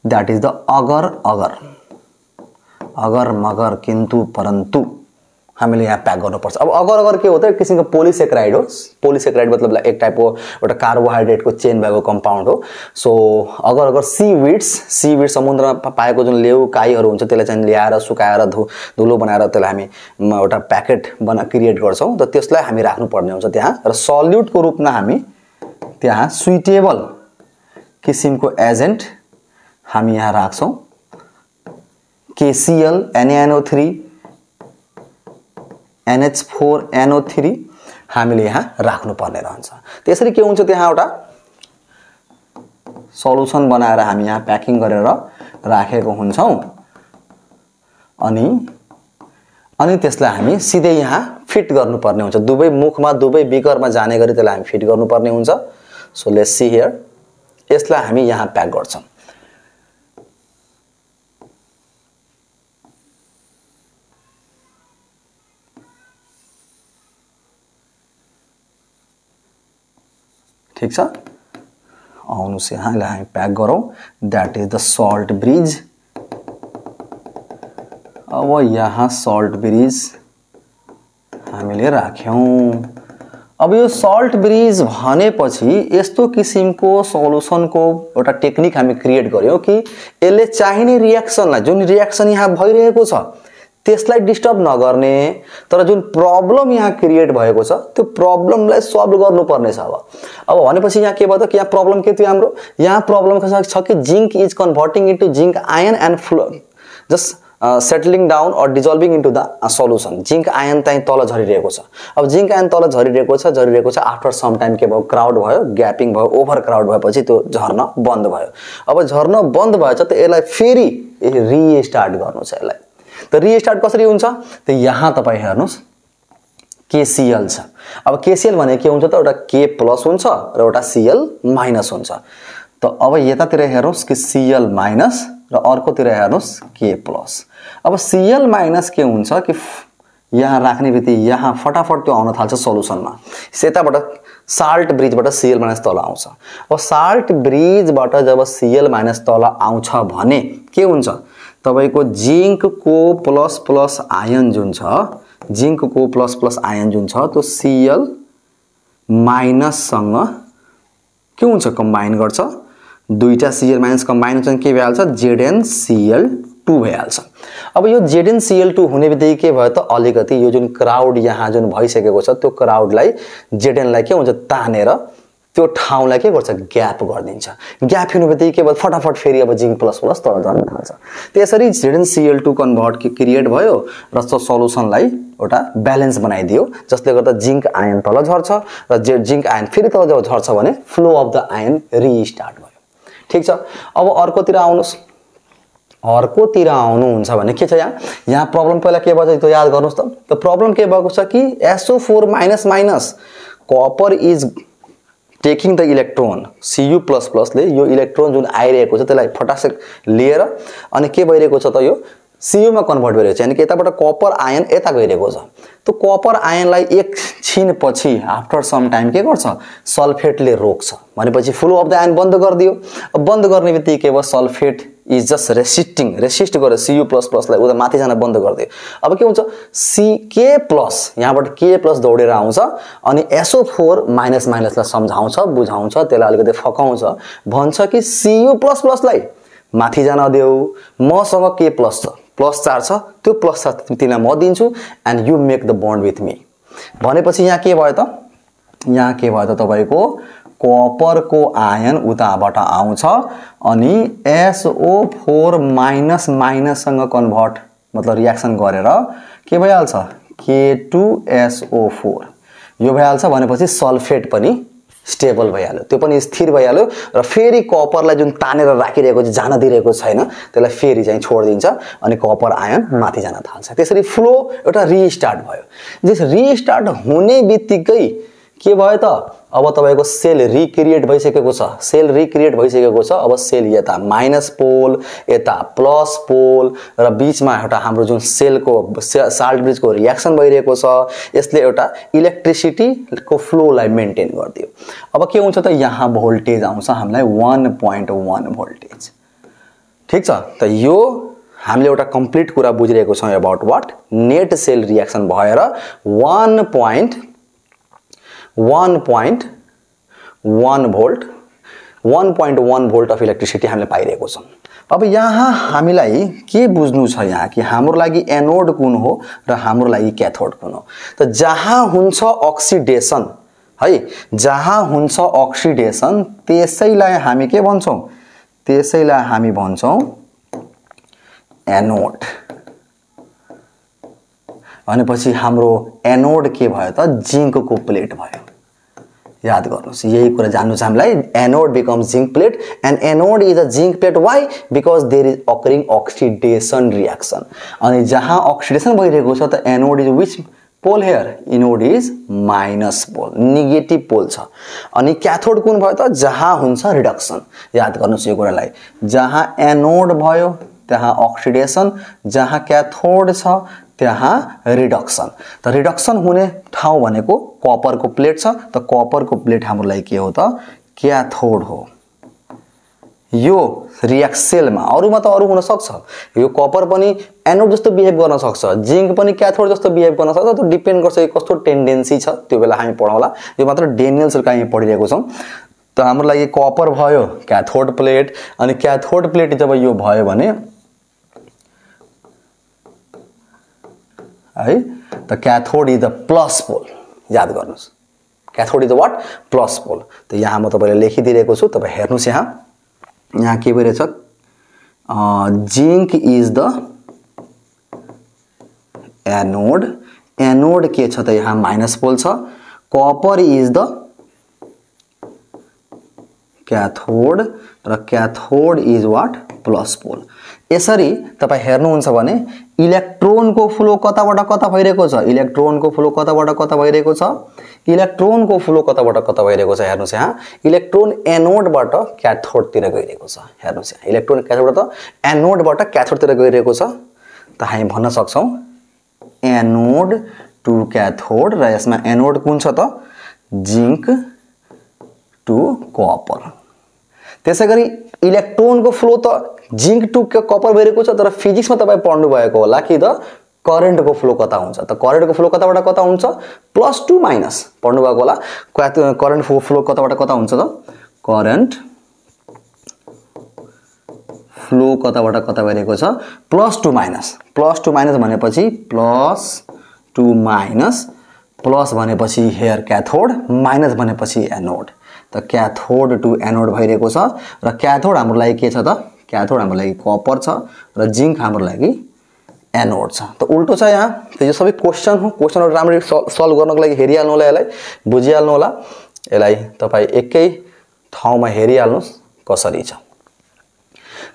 दैट इज द अगर अगर अगर मगर किन्तु परन्तु हामीले यहाँ प्याक गर्नुपर्छ। अब अगर अगर के हो त, एक किसिमको पोलिसेक्राइड हो। पोलिसेक्राइड मतलब एक टाइपको एउटा कार्बोहाइड्रेटको चेन भएको कम्पाउन्ड हो। सो अगर अगर सीविड्स समुद्रमा पाएको जुन लेउ काईहरू हुन्छ त्यसलाई चाहिँ ल्याएर सुकाएर धुलो बनाएर त्यसलाई हामी एउटा प्याकेट क्रिएट गर्छौं। त त्यसलाई हामी राख्नुपर्ने हुन्छ त्यहाँ। र सल्युटको रूपमा हामी त्यहाँ सुइटेबल किसिमको एजेन्ट हामी यहाँ राख्छौं। KCl NaNO3 NH4NO3 हामीले यहाँ राख्नुपर्ने रहन्छ। त्यसरी के हुन्छ, त्यहाँ एउटा सल्युसन बनाएर हामी यहाँ प्याकिङ गरेर राखेको हुन्छौं। अनि त्यसलाई हामी सिधै यहाँ फिट गर्नुपर्ने हुन्छ। दुवै मुखमा दुवै बिकरमा जाने गरी त्यसलाई हामी फिट गर्नुपर्ने हुन्छ। सो लेट्स सी हियर, यसलाई हामी यहाँ प्याक गर्छौं। ठीक छ, आउनुस् यहाँलाई हामी प्याक गरौँ। That is the salt bridge. अब यहाँ सल्ट ब्रिज हामीले राख्यौं। अब यो सल्ट ब्रिज भनेपछि यस्तो किसिमको सल्युसनको एउटा टेक्निक हामी क्रिएट गर्यौं कि यसले चाहिने रिएक्सनलाई, जुन रिएक्सन यहाँ भइरहेको छ त्यसलाई डिस्टर्ब नगर्ने, तर जुन प्रब्लम यहाँ क्रिएट भएको छ त्यो प्रब्लमलाई सल्भ गर्नुपर्ने छ। अब भनेपछि यहाँ के भयो त, कि यहाँ प्रब्लम के थियो हाम्रो, यहाँ प्रब्लम के छ कि zinc is converting into zinc ion and flow just settling down or dissolving into the solution. Zinc ion चाहिँ तल झरिरहेको छ। अब जिंक आयन तल झरिरहेको छ आफ्टर सम टाइम के भयो, क्राउड भयो, ग्यापिङ भयो, ओभर क्राउड भएपछि त्यो झर्न बन्द भयो। अब झर्न बन्द भएछ त यसलाई फेरि रिस्टार्ट गर्नु छ। यसलाई त रिस्टार्ट कसरी हुन्छ त, यहाँ तपाईं हेर्नुस् KCl छ। अब KCl भने के हुन्छ त, एउटा K+ हुन्छ र एउटा Cl- हुन्छ। त अब यतातिर हेर्नुस् कि Cl- र अर्कोतिर हेर्नुस् K+। अब Cl- के हुन्छ कि यहाँ राख्ने बित्तिकै यहाँ फटाफट त्यो आउन थाल्छ सल्युसनमा। यताबाट साल्ट ब्रिजबाट Cl- तल आउँछ। अब साल्ट ब्रिजबाट जब Cl- तल आउँछ भने के हुन्छ, तपाईको जिंकको प्लस आयन जुन छ, जिंकको प्लस आयन जुन छ त्यो Cl- सँग के हुन्छ, कम्बाइन गर्छ। दुईटा Cl- कम्बाइन हुन्छ के भइहाल्छ, ZnCl2 भइहाल्छ। अब यो ZnCl2 हुने बित्तिकै के भयो त, अलिकति यो जुन क्राउड यहाँ जुन भइसकेको छ त्यो क्राउडलाई Zn के हुन्छ तानेर त्यो ठाउँलाई के गर्छ, ग्याप गरिदिन्छ। ग्याप हुने बित्तिकै के भयो, फटाफट फेरि अब जिंक प्लस तल झर्न थाल्छ। त्यसरी ZnCl2 कन्भर्ट क्रिएट भयो र सल्युसनलाई एउटा ब्यालेन्स बनाइदियो, जसले गर्दा जिंक आयन तल झर्छ र जिंक आयन फेरि तल जब झर्छ भने flow of the ion restart भयो। ठीक छ, अब अर्कोतिर आउनुस्। अर्कोतिर आउनुहुन्छ भने के छ, यहाँ प्रब्लम पहिला के भयो त्यो याद गर्नुस् त। त्यो प्रब्लम के भएको छ कि SO4- copper is taking the electron, Cu++ ले यो इलेक्ट्रोन जुन आइरहेको छ त्यसलाई फटासे लिएर अनि के भइरहेको छ त, यो Cu मा कन्भर्ट भइरहेको छ। यानी कि यताबाट कपर आयन यता गइरहेको छ। त्यो कपर आयनलाई एकछिन पछि आफ्टर सम टाइम के गर्छ, सल्फेटले रोक्छ। भनेपछि फ्लो अफ द आयन बन्द गरिदियो। अब बन्द गर्ने बित्तिकै के भयो, सल्फेट इज जस्ट रेसिस्ट गरेर Cu++ लाई उता माथि जान बन्द गरिदियो। अब के हुन्छ, K+, यहाँबाट K+ दौडेर आउँछ अनि SO4- लाई सम्झाउँछ, बुझाउँछ, त्यसलाई अलिकति फकाउँछ, भन्छ कि Cu++ लाई माथि जान देऊ, मसँग K+ छ, प्लस चार्ज छ, त्यो प्लस चार्ज तिमीलाई म दिन्छु and you make the bond with me. भनेपछि यहाँ के भयो त, यहाँ के भयो त, तपाईको कपरको आयन उताबाट आउँछ अनि SO4- सँग कन्भर्ट मतलब रिएक्सन गरेर के भइहाल्छ, K2SO4 यो भइहाल्छ। भनेपछि सल्फेट पनि स्टेबल भइहाल्यो, त्यो पनि स्थिर भइहाल्यो र फेरि कपरलाई जुन तानेर राखिरहेको छ जान दिइरहेको छैन त्यसलाई फेरि चाहिँ छोड्दिन्छ अनि कपर आयन माथि जान थाल्छ। त्यसरी फ्लो एउटा रिस्टार्ट भयो। जस रिस्टार्ट हुने बित्तिकै के भयो त अब तपाईको सेल रिक्रिएट भइसकेको छ, सेल रिक्रिएट भइसकेको छ। अब सेल यता माइनस पोल यता प्लस पोल र बीचमा एउटा हाम्रो जुन सेलको साल्ट ब्रिजको रियाक्सन भइरहेको छ यसले एउटा इलेक्ट्रिसिटी को फ्लोलाई मेन्टेन गर्दियो। अब के हुन्छ त यहाँ भोल्टेज आउँछ हामीलाई 1.1 भोल्टेज। ठीक छ त यो हामीले एउटा कम्प्लिट कुरा बुझिरहेको छौं about what net cell reaction भएर 1.1 भोल्ट 1.1 भोल्ट अफ इलेक्ट्रिसिटी हामीले पाइरहेको छौं। अब यहाँ हामीलाई के बुझ्नु छ यहाँ कि हाम्रो लागि एनोड कुन हो र हाम्रो लागि क्याथोड कुन हो। त जहाँ हुन्छ अक्सिडेसन है, जहाँ हुन्छ अक्सिडेसन त्यसैलाई हामी के भन्छौं, त्यसैलाई हामी भन्छौं एनोड। भनेपछि हाम्रो एनोड के भयो त जिंकको प्लेट भयो। याद गर्नुस् यही कुरा जान्नु छ हामीलाई। Anode becomes zinc plate and anode is a zinc plate. Why? Because there is occurring oxidation reaction. अनि जहाँ ऑक्सिडेशन भइरहेको छ त anode is which pole here? Anode is minus pole, negative pole छ। अनि क्याथोड कुन भयो त? जहाँ हुन्छ रिडक्सन। याद गर्नुस् यो कुरालाई, जहाँ एनोड भयो त्यहाँ ऑक्सिडेशन, जहाँ क्याथोड छ त्यहाँ रिडक्सन। त रिडक्सन हुने ठाउँ भनेको कपरको प्लेट छ। त कपरको प्लेट हाम्रो लागि के हो त? क्याथोड हो। यो रिएक्सेलमा अरुमा त अरु हुन सक्छ, यो कपर पनि एनोड जस्तो बिहेभ गर्न सक्छ, जिंक पनि क्याथोड जस्तो बिहेभ गर्न सक्छ। त्यो डिपेन्ड गर्छ कस्तो टेन्डेन्सी छ, त्यो बेला हामी पढाउला। यो मात्र डेनियल सेलका हामी पढिरहेको छौं। त हाम्रो लागि कपर भयो क्याथोड प्लेट। अनि क्याथोड प्लेट जब यो भयो भने है त क्याथोड इज द प्लस पोल। याद गर्नुस् क्याथोड इज द व्हाट? प्लस पोल। त यहाँ म तपाईलाई लेखिदिएको छु, तपाई हेर्नुस् यहाँ के भइरहेछ? Zinc is the anode. Anode के छ त यहाँ माइनस पोल छ। कपर इज द क्याथोड र क्याथोड इज व्हाट? प्लस पोल। यसरी तपाई हेर्नुहुन्छ भने इलेक्ट्रोनको फ्लो कताबाट कता भइरहेको छ? इलेक्ट्रोनको फ्लो कताबाट कता भइरहेको छ? इलेक्ट्रोनको फ्लो कताबाट कता भइरहेको छ? हेर्नुस् यहाँ इलेक्ट्रोन एनोडबाट क्याथोडतिर गइरहेको छ। हेर्नुस् यहाँ इलेक्ट्रोन क्याथोडबाट एनोडबाट क्याथोडतिर गइरहेको छ। त हामी भन्न सक्छौं एनोड टु क्याथोड र यसमा एनोड कुन छ त? Zinc to copper. त्यसैगरी इलेक्ट्रोनको फ्लो त जिंक टु कपर भइरहेको छ, तर फिजिक्समा तपाई पढ्नु भएको होला कि द करेन्टको फ्लो कता हुन्छ। त करेन्टको फ्लो कताबाट कता हुन्छ? प्लस टु माइनस पढ्नु भएको होला। करेन्ट फ्लो कताबाट कता हुन्छ त? करेन्ट फ्लो कताबाट कता भइरहेको छ? Plus two minus. Plus two minus भनेपछि प्लस टु माइनस, प्लस भनेपछि हेयर क्याथोड, माइनस भनेपछि एनोड। त क्याथोड टु एनोड भइरहेको छ र क्याथोड हाम्रो लागि के छ त? क्याथोड हाम्रो लागि कपर छ र जिंक हाम्रो लागि एनोड छ। त उल्टो छ यहाँ। त यो सबै क्वेशन हो। क्वेशनहरु राम्ररी सल्भ गर्नको लागि हेरिहाल्नु होला, यसलाई बुझिहाल्नु होला। यसलाई तपाई एकै ठाउँमा हेरिहाल्नुस् कसरी छ।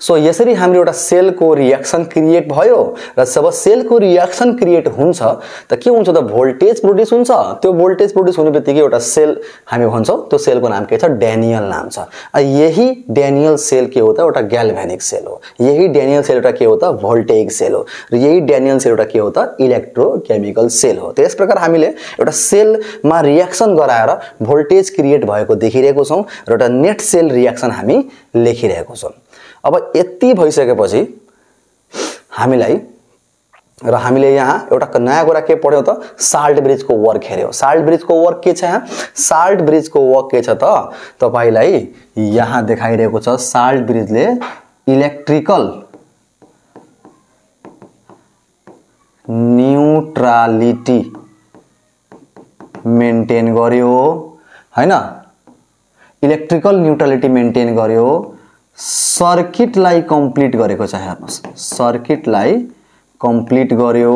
सो यसरी हाम्रो एउटा सेलको रिएक्सन क्रिएट भयो र जब सेलको रिएक्सन क्रिएट हुन्छ त के हुन्छ त? भोल्टेज प्रोड्युस हुन्छ। त्यो भोल्टेज प्रोड्युस हुने बित्तिकै एउटा सेल हामी भन्छौं, त्यो सेलको नाम के छ? डेनियल नाम छ। यही डेनियल सेल के हो त? एउटा ग्याल्भेनिक सेल हो। यही डेनियल सेल एउटा के हो त? भोल्टेइक सेल हो। र यही डेनियल सेल एउटा के हो त? इलेक्ट्रोकेमिकल सेल हो। त्यस प्रकार हामीले एउटा सेलमा रिएक्सन गराएर भोल्टेज क्रिएट भएको देखिरहेको छौं र एउटा नेट सेल रिएक्सन हामी लेखिरहेको छौं। अब यति भइसकेपछि हामीले यहाँ एउटा नयाँ कुरा के पढ्यौ त? साल्ट ब्रिजको वर्क हेर्यौ। साल्ट ब्रिजको वर्क के छ यहाँ? साल्ट ब्रिजको वर्क के छ त? तपाईलाई यहाँ देखाइरहेको छ साल्ट ब्रिजले इलेक्ट्रिकल न्यूट्रालिटी मेन्टेन गर्यो हैन? इलेक्ट्रिकल न्यूट्रालिटी मेन्टेन गर्यो, सर्किटलाई कम्प्लिट गरेको छ। हेर्नुस् सर्किटलाई कम्प्लिट गर्यो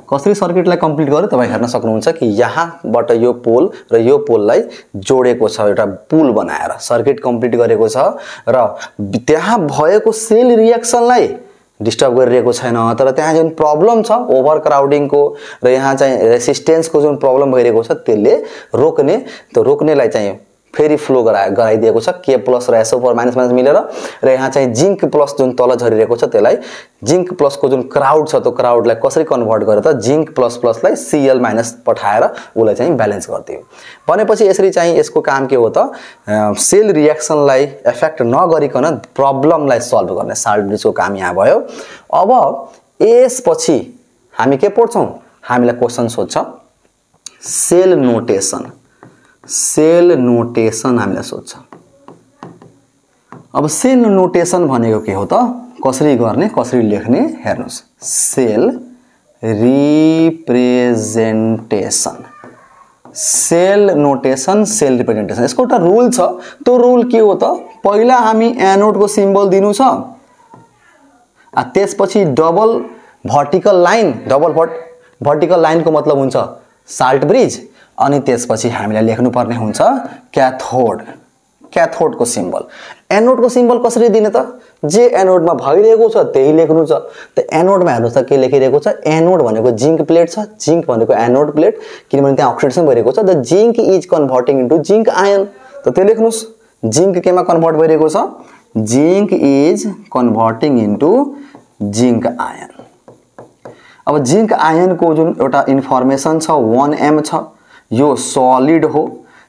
कसरी सर्किटलाई कम्प्लिट गर्यो तपाई हेर्न सक्नुहुन्छ कि यहाँबाट यो पोल र यो पोललाई जोडेको छ, एउटा पुल बनाएर सर्किट कम्प्लिट गरेको छ र त्यहाँ भएको सेल रिएक्सनलाई डिस्टर्ब गरिरहेको छैन। तर त्यहाँ जुन प्रब्लम छ ओभर क्राउडिङको र यहाँ चाहिँ रेसिस्टेन्सको जुन प्रब्लम भइरहेको छ त्यसले रोक्ने, त्यो रोक्नेलाई चाहिँ फेरि फ्लो गराइदिएको छ के प्लस र एसओ4 माइनस माइनस मिलेर र यहाँ चाहिँ जिंक प्लस जुन तल झरिरहेको छ त्यसलाई जिंक प्लस को जुन क्राउड छ त्यो क्राउडलाई कसरी कन्भर्ट गरेर त जिंक प्लस प्लसलाई सीएल माइनस पठाएर उलाई चाहिँ ब्यालेन्स गर्दियो। भनेपछि यसरी चाहिँ यसको काम के हो त सेल रिएक्सनलाई इफेक्ट नगरिकन प्रब्लमलाई सल्भ गर्ने साल्ट ब्रिजको काम यहाँ भयो। अब यसपछि हामी के पढ्छौं, हामीलाई क्वेशन सोध्छ सेल नोटेसन, सेल नोटेसन हामीलाई सोध्छ। अब सेल नोटेसन भनेको के हो त, कसरी गर्ने कसरी लेख्ने हेर्नुस्। Cell representation, cell notation cell representation, यसको एउटा रुल छ। त्यो रुल के हो त, पहिला हामी एनोड को सिम्बल दिनु छ, त्यसपछि double vertical line, double vertical line को मतलब हुन्छ साल्ट ब्रिज, अनि त्यसपछि हामीलाई लेख्नु पर्ने हुन्छ क्याथोड, क्याथोड को सिम्बल। एनोड को सिम्बल कसरी दिने त, जे एनोड मा भइरहेको छ त्यही लेख्नु छ। त एनोड मा हेर्नुस् त के लेखिरहेको छ, एनोड भनेको जिंक प्लेट छ, जिंक भनेको एनोड प्लेट, किनभने त्यहाँ अक्सिडेसन भइरहेको छ। The zinc is converting into zinc ion, त त्यो लेख्नुस्। जिंक केमा कन्भर्ट भइरहेको छ, zinc is converting into zinc ion. अब जिंक आयन को जुन एउटा इन्फर्मेसन छ 1m छ, यो सलिड हो।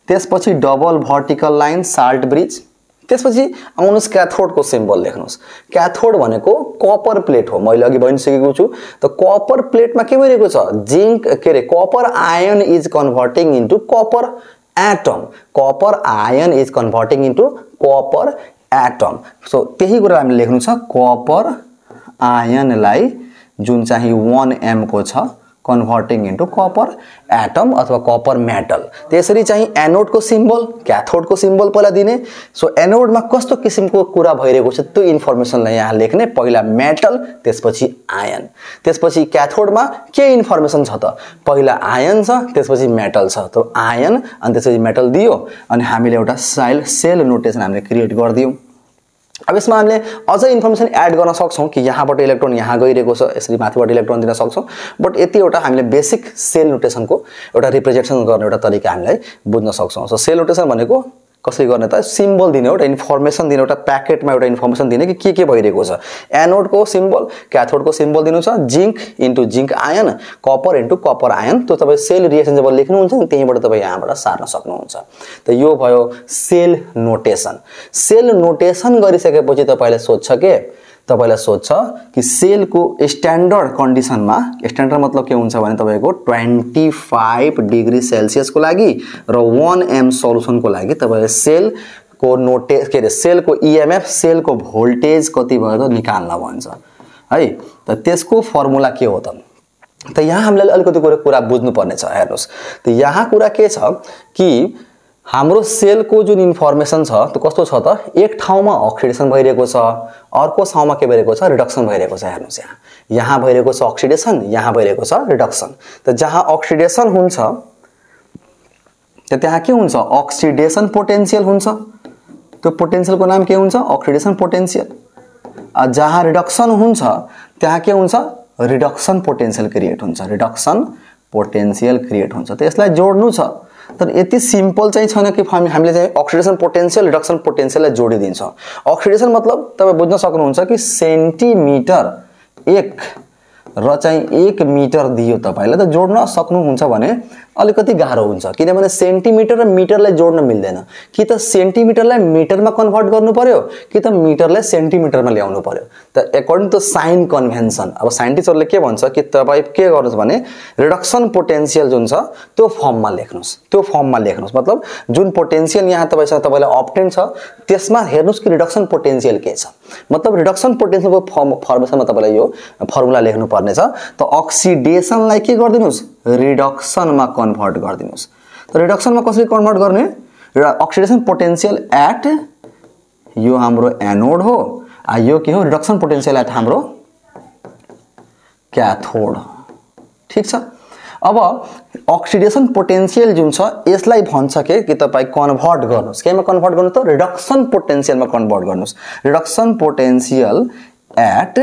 त्यसपछि double vertical line salt bridge, त्यसपछि आउनुस् क्याथोड को सिम्बल लेख्नुस्। क्याथोड भनेको कपर प्लेट हो, मैले अघि भनिसकेको छु। त कपर प्लेटमा के भइरहेको छ, जिंक के रे copper ion is converting into copper atom, copper ion is converting into copper atom. So त्यही कुरा हामीले लेख्नु छ, कपर आयनलाई जुन चाहिँ 1m को छ कन्भर्टिङ इन्टु कपर एटम अथवा कपर मेटल। त्यसरी चाहिँ एनोड को सिम्बल क्याथोड को सिम्बल पहिला दिने। सो एनोड मा कस्तो किसिमको कुरा भइरहेको छ त्यो इन्फर्मेसनलाई यहाँ लेख्ने, पहिला मेटल त्यसपछि आयन। त्यसपछि क्याथोड मा के इन्फर्मेसन छ त, पहिला आयन छ त्यसपछि मेटल छ, त आयन अनि त्यसपछि मेटल दियो अनि हामीले एउटा सेल नोटेसन हामीले क्रिएट गर्दियौ। अब यसमा हामीले अझै इन्फर्मेसन एड गर्न सक्छौं कि यहाँबाट इलेक्ट्रोन यहाँ गइरहेको छ, यसरी माथिबाट इलेक्ट्रोन दिन सक्छौं। बट यति एउटा हामीले बेसिक सेल नोटेसनको एउटा रिप्रेजेन्टेसन गर्ने एउटा तरिका हामीलाई बुझ्न सक्छौं। सो सेल नोटेसन भनेको कसरी गर्ने त, सिम्बल दिने, एउटा इन्फर्मेसन दिने, एउटा प्याकेटमा एउटा इन्फर्मेसन दिने कि के भइरहेको छ। एनोड को सिम्बल क्याथोड को सिम्बल दिनु छ, zinc into zinc ion, copper into copper ion. त्यो तपाई सेल रिएक्सन जब लेख्नुहुन्छ नि त्यहीबाट तपाई यहाँबाट सार्न सक्नुहुन्छ। त यो भयो सेल नोटेसन। सेल नोटेसन गरिसकेपछि तपाईलाई सोध्छ के, तपाईलाई सोध्छ कि सेल को स्ट्यान्डर्ड कन्डिसनमा, स्ट्यान्डर्ड मतलब के हुन्छ भने तपाईको 25 डिग्री सेल्सियस को लागि र 1m सल्युसन को लागि तपाईले सेल को नोटेस के रे सेल को ईएमएफ, सेल को भोल्टेज कति भयो त निकाल्न भन्छ है। त त्यसको फर्मुला के हो त, त यहाँ हामीले अलिकति कुरा बुझ्नु पर्ने छ। हेर्नुस्, त यहाँ कुरा के छ कि हाम्रो सेल को जुन इन्फर्मेसन छ त्यो कस्तो छ त, एक ठाउँमा अक्सिडेसन भइरहेको छ, अर्को ठाउँमा के भइरहेको छ, रिडक्सन भइरहेको छ। हेर्नुस् यहाँ भइरहेको छ अक्सिडेसन, यहाँ भइरहेको छ रिडक्सन। त जहाँ अक्सिडेसन हुन्छ त त्यहाँ के हुन्छ, अक्सिडेसन पोटेन्शियल हुन्छ। त्यो पोटेन्शियलको नाम के हुन्छ, अक्सिडेसन पोटेन्शियल। जहाँ रिडक्सन हुन्छ त्यहाँ के हुन्छ, रिडक्सन पोटेन्शियल क्रिएट हुन्छ, रिडक्सन पोटेन्शियल क्रिएट हुन्छ। त यसलाई जोड्नु छ, तर यति सिम्पल चाहिँ छैन कि हामीले चाहिँ अक्सिडेसन पोटेन्शियल रिडक्सन पोटेन्शियललाई जोडिदिन्छौँ। अक्सिडेसन मतलब तपाईँ बुझ्न सक्नुहुन्छ कि सेन्टिमिटर 1 र चाहिँ 1 मिटर दियो तपाईलाई, त जोड्न सक्नुहुन्छ भने अलिकति गाह्रो हुन्छ, किनभने सेन्टिमिटर र मिटरलाई जोड्न मिल्दैन। कि त सेन्टिमिटरलाई मिटरमा कन्भर्ट गर्नु पर्यो कि त मिटरलाई सेन्टिमिटरमा ल्याउनु पर्यो। त अकर्डिङ टु साइन कन्भेन्सन, अब साइन्टिस्टहरुले के भन्छ कि तपाई के गर्नुस् भने रिडक्सन पोटेन्शियल जुन छ त्यो फर्ममा लेख्नुस्, त्यो फर्ममा लेख्नुस्। मतलब जुन पोटेन्शियल यहाँ तपाईसँग तपाईलाई अब्टेन छ त्यसमा हेर्नुस् कि रिडक्सन पोटेन्शियल के छ। मतलब रिडक्सन पोटेन्शियलको फर्मेसनमा तपाईलाई यो फर्मुला लेख्नु पर्ने छ। त अक्सिडेसनलाई के गर्दिनुस्, रिडक्सनमा कन्भर्ट गर्दिनुस्। त रिडक्सनमा कसरी कन्भर्ट गर्ने, अक्सिडेसन पोटेन्शियल एट, यो हाम्रो एनोड हो, यो के हो, रिडक्सन पोटेन्शियल एट हाम्रो क्याथोड। ठीक छ। अब अक्सिडेसन पोटेन्शियल जुन छ यसलाई भन्छ के कि तपाई कन्भर्ट गर्नुस्, केमा कन्भर्ट गर्नु त रिडक्सन पोटेन्शियलमा कन्भर्ट गर्नुस्, रिडक्सन पोटेन्शियल एट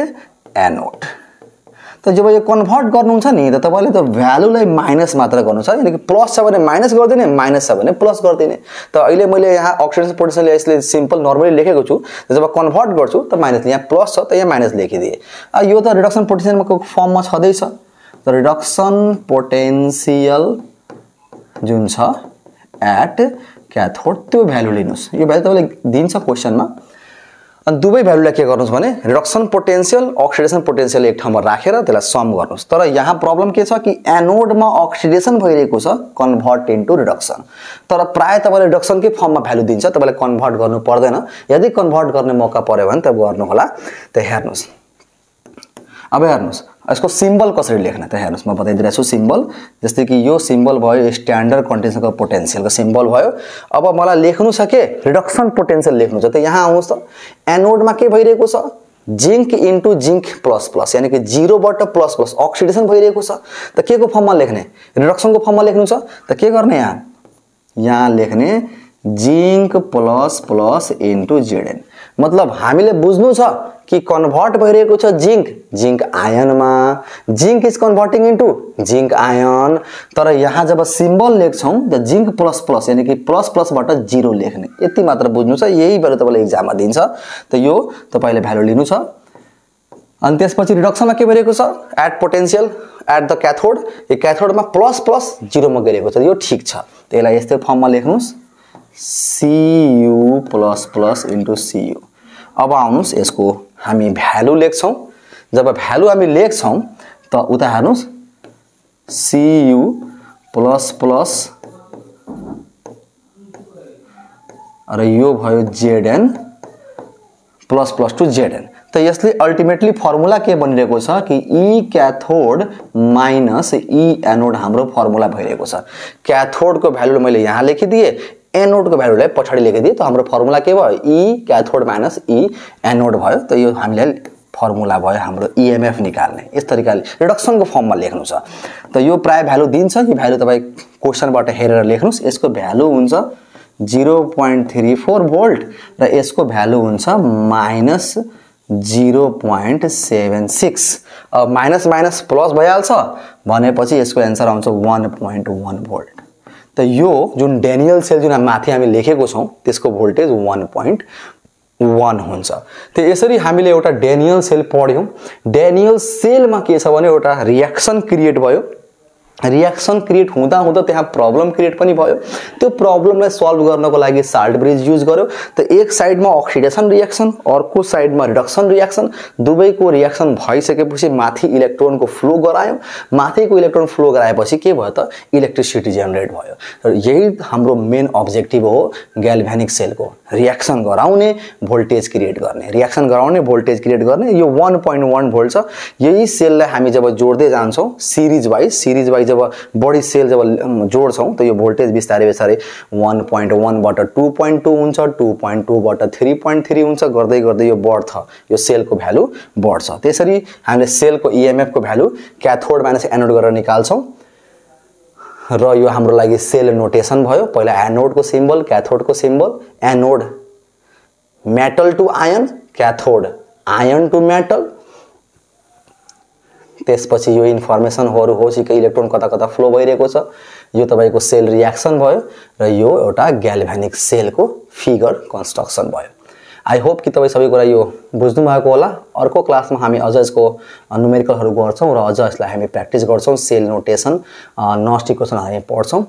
एनोड। त जब यो कन्भर्ट गर्नुहुन्छ नि त तपाईले त भ्यालुलाई माइनस मात्र गर्नु छ, यानी कि प्लस छ भने माइनस गर्दिने, माइनस छ भने प्लस गर्दिने। त अहिले मैले यहाँ अक्सिडेसन पोटेन्शियल यसले सिम्पल नर्मली लेखेको छु, जब कन्भर्ट गर्छु त माइनस, यहाँ प्लस छ त यहाँ माइनस लेखिदिए। यो त रिडक्सन पोटेन्शियलको फर्ममा छँदै छ। त रिडक्सन पोटेन्शियल जुन छ एट क्याथोड त्यो भ्यालु लिनुस्, यो भ्यालु तपाईले दिन्छ क्वेशनमा। अनि दुवै भ्यालुलाई के गर्नुस् भने रिडक्सन पोटेन्शियल अक्सिडेसन पोटेन्शियल एक ठाउँमा राखेर त्यसलाई सम गर्नुस्। तर यहाँ प्रब्लम के छ कि एनोडमा अक्सिडेसन भइरहेको छ, कन्भर्ट इन्टु रिडक्सन। तर प्राय तपाईले रिडक्सनकै फर्ममा भ्यालु दिन्छ, तपाईले कन्भर्ट गर्नु पर्दैन। यदि कन्भर्ट गर्ने मौका पर्यो भने त गर्नु होला। त हेर्नुस्, अब हेर्नुस् यसको सिम्बल कसरी लेख्ने त हेर्नुस्, म बताइदिरहेको छु सिम्बल। जस्तै कि यो सिम्बल भयो स्ट्यान्डर्ड कन्डिसनको पोटेन्शियलको सिम्बल भयो। अब मलाई लेख्नु छ के रिडक्सन पोटेन्शियल लेख्नु छ। त यहाँ आउनुस् त, एनोडमा के भइरहेको छ zinc into zinc plus plus, यानी कि 0 बाट प्लस प्लस अक्सिडेसन भइरहेको छ। त के को फर्ममा लेख्ने, रिडक्सनको फर्ममा लेख्नु छ। त के गर्ने यहाँ लेख्ने zinc plus plus into ZN. मतलब हामीले बुझ्नु छ कि कन्भर्ट भइरहेको छ जिंक आयनमा, zinc is converting into zinc ion. तर यहाँ जब सिम्बल लेख्छौं त जिंक प्लस प्लस, यानी कि प्लस प्लस बाट 0 लेख्ने, यति मात्र बुझ्नु छ। यही भएर तपाईलाई एक्जाममा दिन्छ। त यो तपाईले भ्यालु लिनु छ। अनि त्यसपछि रिडक्सनमा के भइरहेको छ एट पोटेन्शियल एट द क्याथोड, यो क्याथोडमा प्लस प्लस 0 मा गएको छ, यो ठीक छ। त्यसलाई यस्तै फर्ममा लेख्नुस् Cu plus plus into Cu। अब आउनुस् यसको हामी भ्यालु लेख्छौं। जब भ्यालु हामी लेख्छौं त उता हेर्नुस् Cu प्लस प्लस र यो भयो Zn plus plus two Zn। त यसले अल्टिमेटली फर्मुला के बनिरहेको छ कि E क्याथोड माइनस E एनोड हाम्रो फर्मुला भइरहेको छ। क्याथोड को भ्यालु मैले यहाँ लेखिदिए, एनोड को भ्यालुलाई पछाडी लेखिदिए, त हाम्रो फर्मुला के भयो E क्याथोड माइनस E एनोड भयो। त यो हामीले फर्मुला भयो हाम्रो EMF निकाल्ने। यस तरिकाले रिडक्सनको फर्ममा लेख्नु छ। त यो प्राय भ्यालु दिन्छ, यो भ्यालु तपाई क्वेशनबाट हेरेर लेख्नुस्। यसको भ्यालु हुन्छ 0.34 भोल्ट र यसको भ्यालु हुन्छ माइनस 0.76। अब माइनस माइनस प्लस भइहाल्छ भनेपछि यसको आन्सर आउँछ 1.1 भोल्ट। त यो जुन डेनियल सेल जुन माथि हामी लेखेको छौं त्यसको भोल्टेज 1.1 हुन्छ। त यसरी हामीले एउटा डेनियल सेल पढ्यौं। डेनियल सेलमा के छ भने एउटा रिएक्सन क्रिएट भयो, रिएक्सन क्रिएट हुँदा हुँदा त्यहाँ प्रब्लम क्रिएट पनि भयो। त्यो प्रब्लमलाई सल्भ गर्नको लागि साल्ट ब्रिज युज गर्यो। त एक साइडमा अक्सिडेसन रिएक्सन, अर्को साइडमा रिडक्सन रिएक्सन, दुवैको रिएक्सन भइसकेपछि माथि इलेक्ट्रोनको फ्लो गरायो। माथिको इलेक्ट्रोन फ्लो गराएपछि के भयो त इलेक्ट्रिसिटी जेनेरेट भयो। र यही हाम्रो मेन अब्जेक्टिभ हो ग्याल्भ्यानिक सेलको, रिएक्सन गराउने भोल्टेज क्रिएट गर्ने, रिएक्सन गराउने भोल्टेज क्रिएट गर्ने। यो 1.1 भोल्ट छ। यही सेललाई हामी जब जोड्दै जान्छौं सिरिज वाइज जब बडी सेल जब जोड्छौं त यो भोल्टेज बिस्तारै बिस्तारै 1.1 बाट 2.2 हुन्छ, 2.2 बाट 3.3 हुन्छ, गर्दै गर्दै यो बढ्छ, यो सेलको भ्यालु बढ्छ। त्यसरी हामीले सेलको EMF को भ्यालु क्याथोड माइनस एनोड गरेर निकाल्छौं। र यो हाम्रो लागि सेल नोटेसन भयो। पहिला एनोड को सिम्बल, क्याथोड को symbol. Anode metal to ion, cathode ion to metal. त्यसपछि यो इन्फर्मेसनहरु होसिकै इलेक्ट्रोन कता कता फ्लो भइरहेको छ, यो तपाईको सेल रिएक्सन भयो र यो एउटा ग्याल्भ्यानिक सेलको फिगर कन्स्ट्रक्सन भयो। आई होप कि तपाई सबै कुरा यो बुझ्नु भएको होला। अर्को क्लासमा हामी अझ यसको न्यूमेरिकलहरु गर्छौं र अझ यसलाई हामी प्र्याक्टिस गर्छौं। सेल नोटेसन, नस्ट इक्वेसन हामी पढ्छौं।